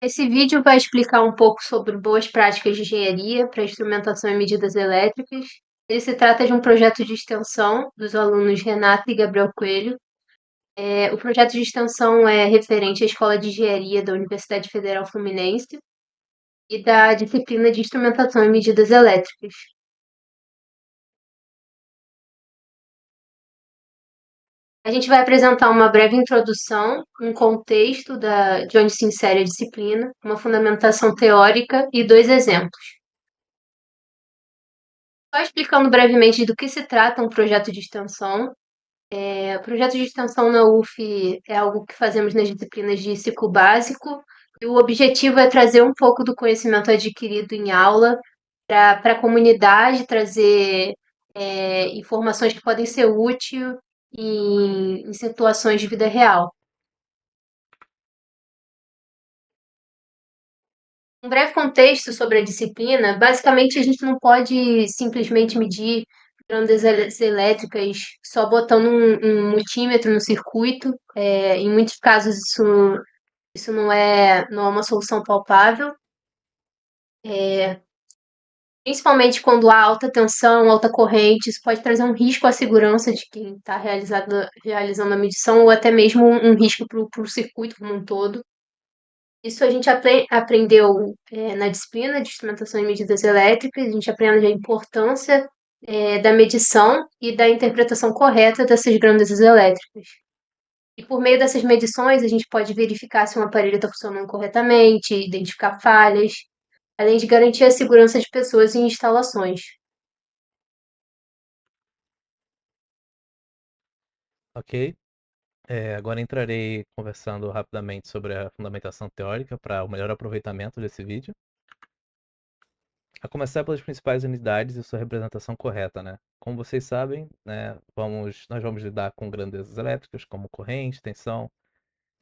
Esse vídeo vai explicar um pouco sobre boas práticas de engenharia para instrumentação e medidas elétricas. Ele se trata de um projeto de extensão dos alunos Renata e Gabriel Coelho. O projeto de extensão é referente à Escola de Engenharia da Universidade Federal Fluminense e da disciplina de instrumentação e medidas elétricas. A gente vai apresentar uma breve introdução, um contexto de onde se insere a disciplina, uma fundamentação teórica e dois exemplos. Só explicando brevemente do que se trata um projeto de extensão. O projeto de extensão na UF é algo que fazemos nas disciplinas de ciclo básico, e o objetivo é trazer um pouco do conhecimento adquirido em aula para a comunidade, trazer informações que podem ser úteis em situações de vida real. Um breve contexto sobre a disciplina, basicamente a gente não pode simplesmente medir grandes elétricas só botando um multímetro no circuito. Em muitos casos isso não é uma solução palpável, principalmente quando há alta tensão, alta corrente, isso pode trazer um risco à segurança de quem está realizando a medição ou até mesmo um risco para o circuito como um todo. Isso a gente aprendeu na disciplina de instrumentação e medidas elétricas, a gente aprende a importância da medição e da interpretação correta dessas grandezas elétricas. E por meio dessas medições, a gente pode verificar se um aparelho está funcionando corretamente, identificar falhas, além de garantir a segurança de pessoas e instalações. Ok. Agora entrarei conversando rapidamente sobre a fundamentação teórica para o melhor aproveitamento desse vídeo. A começar pelas principais unidades e sua representação correta, né? Como vocês sabem, né, nós vamos lidar com grandezas elétricas como corrente, tensão,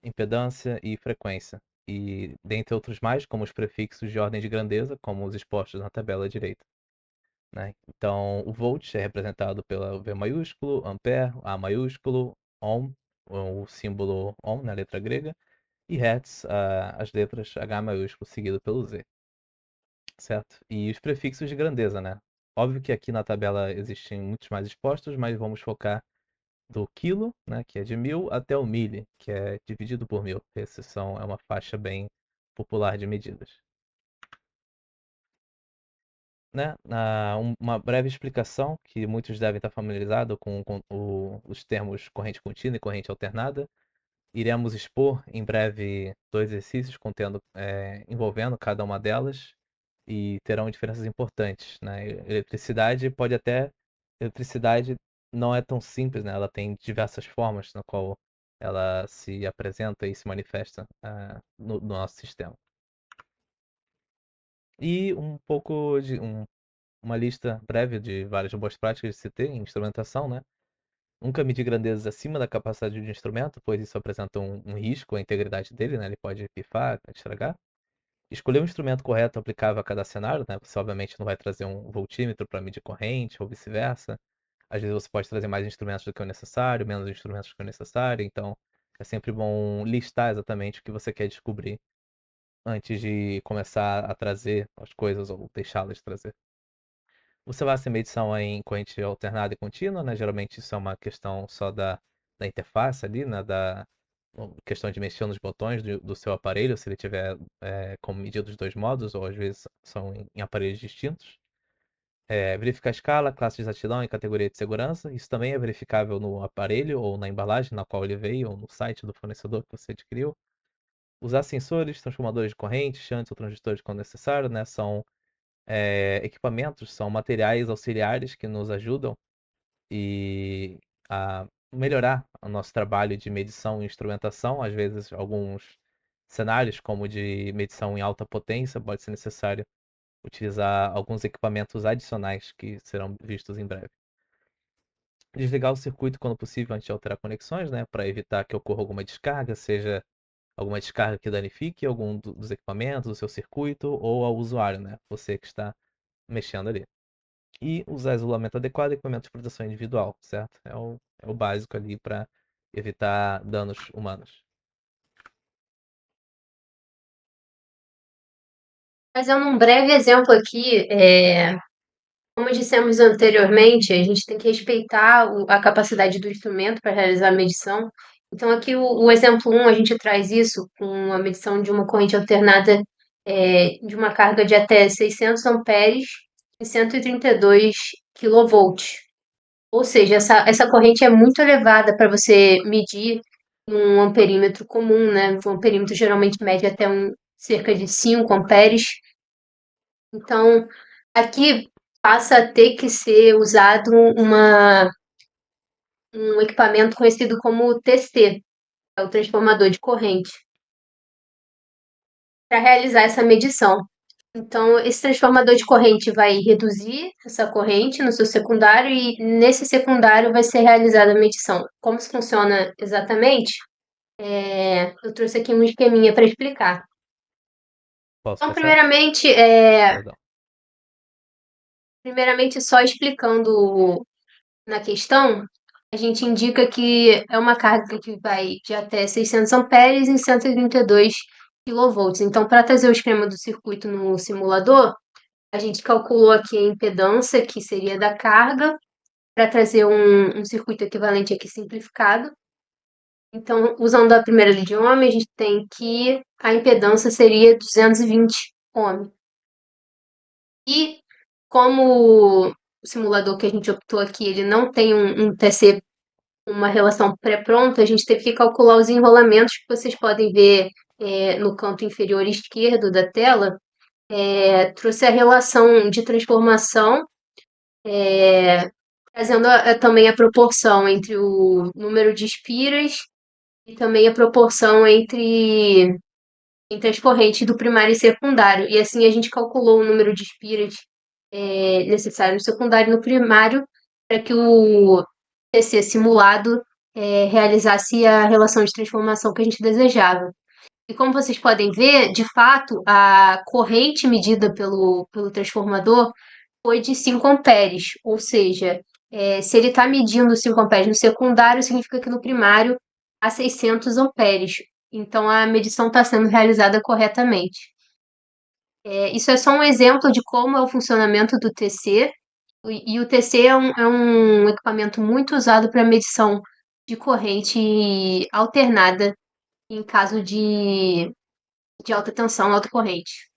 impedância e frequência. E dentre outros mais, como os prefixos de ordem de grandeza, como os expostos na tabela à direita. Né? Então, o volt é representado pela V maiúsculo, ampere, A maiúsculo, ohm, o símbolo ohm na letra grega, e hertz, as letras H maiúsculo seguido pelo Z, certo? E os prefixos de grandeza, né? Óbvio que aqui na tabela existem muitos mais expostos, mas vamos focar do quilo, né, que é de 1000, até o milli, que é dividido por 1000. É uma faixa bem popular de medidas. Né? Uma breve explicação, que muitos devem estar familiarizados com os termos corrente contínua e corrente alternada. Iremos expor em breve dois exercícios envolvendo cada uma delas e terão diferenças importantes. Né? Eletricidade não é tão simples, né? Ela tem diversas formas na qual ela se apresenta e se manifesta no nosso sistema. E uma lista breve de várias boas práticas de se ter em instrumentação, né? Nunca medir grandezas acima da capacidade de um instrumento, pois isso apresenta um risco à integridade dele, né? Ele pode pifar, estragar. Escolher um instrumento correto aplicável a cada cenário, né? Você obviamente não vai trazer um voltímetro para medir corrente ou vice-versa. Às vezes você pode trazer mais instrumentos do que o necessário, menos instrumentos do que o necessário. Então é sempre bom listar exatamente o que você quer descobrir antes de começar a trazer as coisas ou deixá-las trazer. Você vai fazer medição em corrente alternada e contínua, né? Geralmente isso é uma questão só da interface ali, né? Da questão de mexer nos botões do seu aparelho, se ele tiver como medir dos dois modos, ou às vezes são em aparelhos distintos. Verificar a escala, classe de exatidão e categoria de segurança. Isso também é verificável no aparelho ou na embalagem na qual ele veio, ou no site do fornecedor que você adquiriu. Usar sensores, transformadores de corrente, shunts ou transistores quando necessário, né? Equipamentos, são materiais auxiliares que nos ajudam a melhorar o nosso trabalho de medição e instrumentação. Às vezes, alguns cenários, como de medição em alta potência, pode ser necessário utilizar alguns equipamentos adicionais que serão vistos em breve. Desligar o circuito quando possível antes de alterar conexões, né, para evitar que ocorra alguma descarga, seja alguma descarga que danifique algum dos equipamentos, o seu circuito ou ao usuário, né, você que está mexendo ali. E usar isolamento adequado e equipamento de proteção individual, certo? É o básico ali para evitar danos humanos. Fazendo um breve exemplo aqui, como dissemos anteriormente, a gente tem que respeitar a capacidade do instrumento para realizar a medição. Então, aqui o exemplo um, a gente traz isso com a medição de uma corrente alternada de uma carga de até 600 amperes e 132 quilovolts. Ou seja, essa corrente é muito elevada para você medir num amperímetro comum, né? Um amperímetro geralmente mede até cerca de 5 amperes. Então, aqui passa a ter que ser usado um equipamento conhecido como TC, é o transformador de corrente, para realizar essa medição. Então, esse transformador de corrente vai reduzir essa corrente no seu secundário e nesse secundário vai ser realizada a medição. Como isso funciona exatamente? Eu trouxe aqui um esqueminha para explicar. Posso Então, passar? Perdão. primeiramente só explicando na questão, a gente indica que é uma carga que vai de até 600 amperes em 132 quilovolts. Então, para trazer o esquema do circuito no simulador, a gente calculou aqui a impedância, que seria da carga, para trazer um circuito equivalente aqui simplificado. Então, usando a primeira lei de Ohm, a gente tem que a impedância seria 220 ohm. E como o simulador que a gente optou aqui, ele não tem um TC, uma relação pré-pronta, a gente teve que calcular os enrolamentos que vocês podem ver no canto inferior esquerdo da tela. Trouxe a relação de transformação, trazendo também a proporção entre o número de espiras e também a proporção entre as correntes do primário e secundário. E assim a gente calculou o número de espiras necessário no secundário e no primário para que o TC simulado realizasse a relação de transformação que a gente desejava. E como vocês podem ver, de fato, a corrente medida pelo transformador foi de 5 amperes, ou seja, se ele está medindo 5 amperes no secundário, significa que no primário há 600 amperes. Então a medição está sendo realizada corretamente. Isso é só um exemplo de como é o funcionamento do TC, e o TC é um equipamento muito usado para medição de corrente alternada em caso de alta tensão, alta corrente.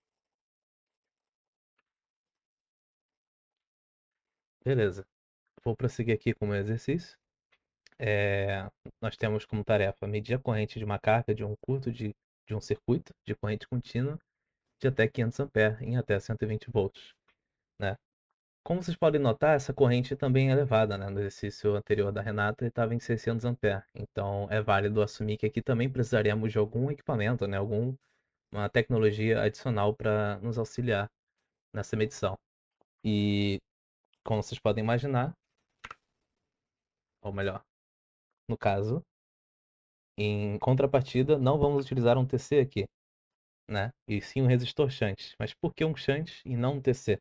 Beleza. Vou prosseguir aqui com o meu exercício. Nós temos como tarefa medir a corrente de uma carga de um curto de um circuito de corrente contínua de até 500 amperes em até 120 volts, né? Como vocês podem notar, essa corrente também é elevada, né? No exercício anterior da Renata estava em 600 amperes. Então é válido assumir que aqui também precisaremos de algum equipamento, né? Alguma tecnologia adicional para nos auxiliar nessa medição. E como vocês podem imaginar, ou melhor, no caso, em contrapartida, não vamos utilizar um TC aqui, né? E sim um resistor shunt. Mas por que um shunt e não um TC?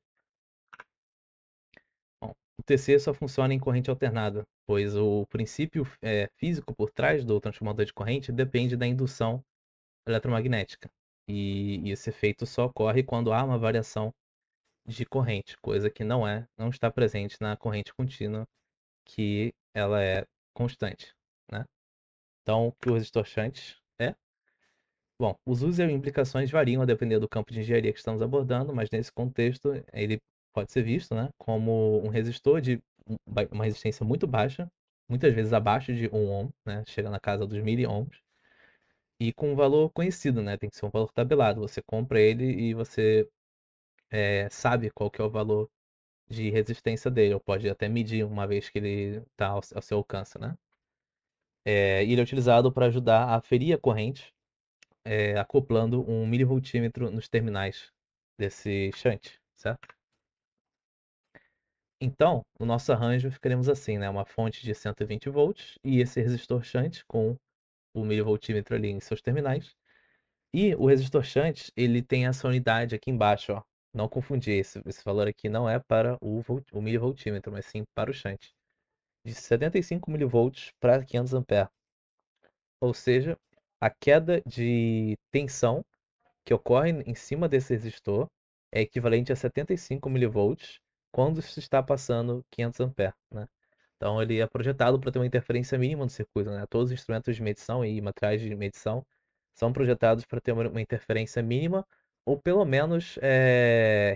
Bom, o TC só funciona em corrente alternada, pois o princípio físico por trás do transformador de corrente depende da indução eletromagnética. E esse efeito só ocorre quando há uma variação de corrente, coisa que não está presente na corrente contínua, que ela é constante, né? Então, o que o resistor shunt é? Bom, os usos e implicações variam a depender do campo de engenharia que estamos abordando, mas nesse contexto ele pode ser visto, né, como um resistor de uma resistência muito baixa, muitas vezes abaixo de 1 ohm, né, chega na casa dos 1000 ohms, e com um valor conhecido, né, tem que ser um valor tabelado. Você compra ele e você sabe qual que é o valor de resistência dele, ou pode até medir uma vez que ele está ao seu alcance, né? E ele é utilizado para ajudar a aferir a corrente acoplando um milivoltímetro nos terminais desse shunt, certo? Então, no nosso arranjo ficaremos assim, né? Uma fonte de 120 volts e esse resistor shunt com o milivoltímetro ali em seus terminais. E o resistor shunt, ele tem essa unidade aqui embaixo, ó. Não confundir, esse valor aqui não é para o milivoltímetro, mas sim para o shunt. De 75 milivolts para 500 amperes. Ou seja, a queda de tensão que ocorre em cima desse resistor é equivalente a 75 milivolts quando se está passando 500 amperes, né? Então ele é projetado para ter uma interferência mínima no circuito, né? Todos os instrumentos de medição e materiais de medição são projetados para ter uma interferência mínima ou pelo menos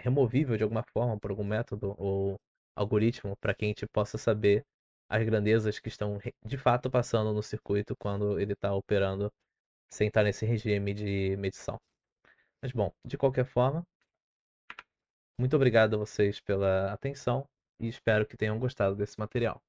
removível de alguma forma por algum método ou algoritmo para que a gente possa saber as grandezas que estão de fato passando no circuito quando ele está operando sem estar nesse regime de medição. Mas bom, de qualquer forma, muito obrigado a vocês pela atenção e espero que tenham gostado desse material.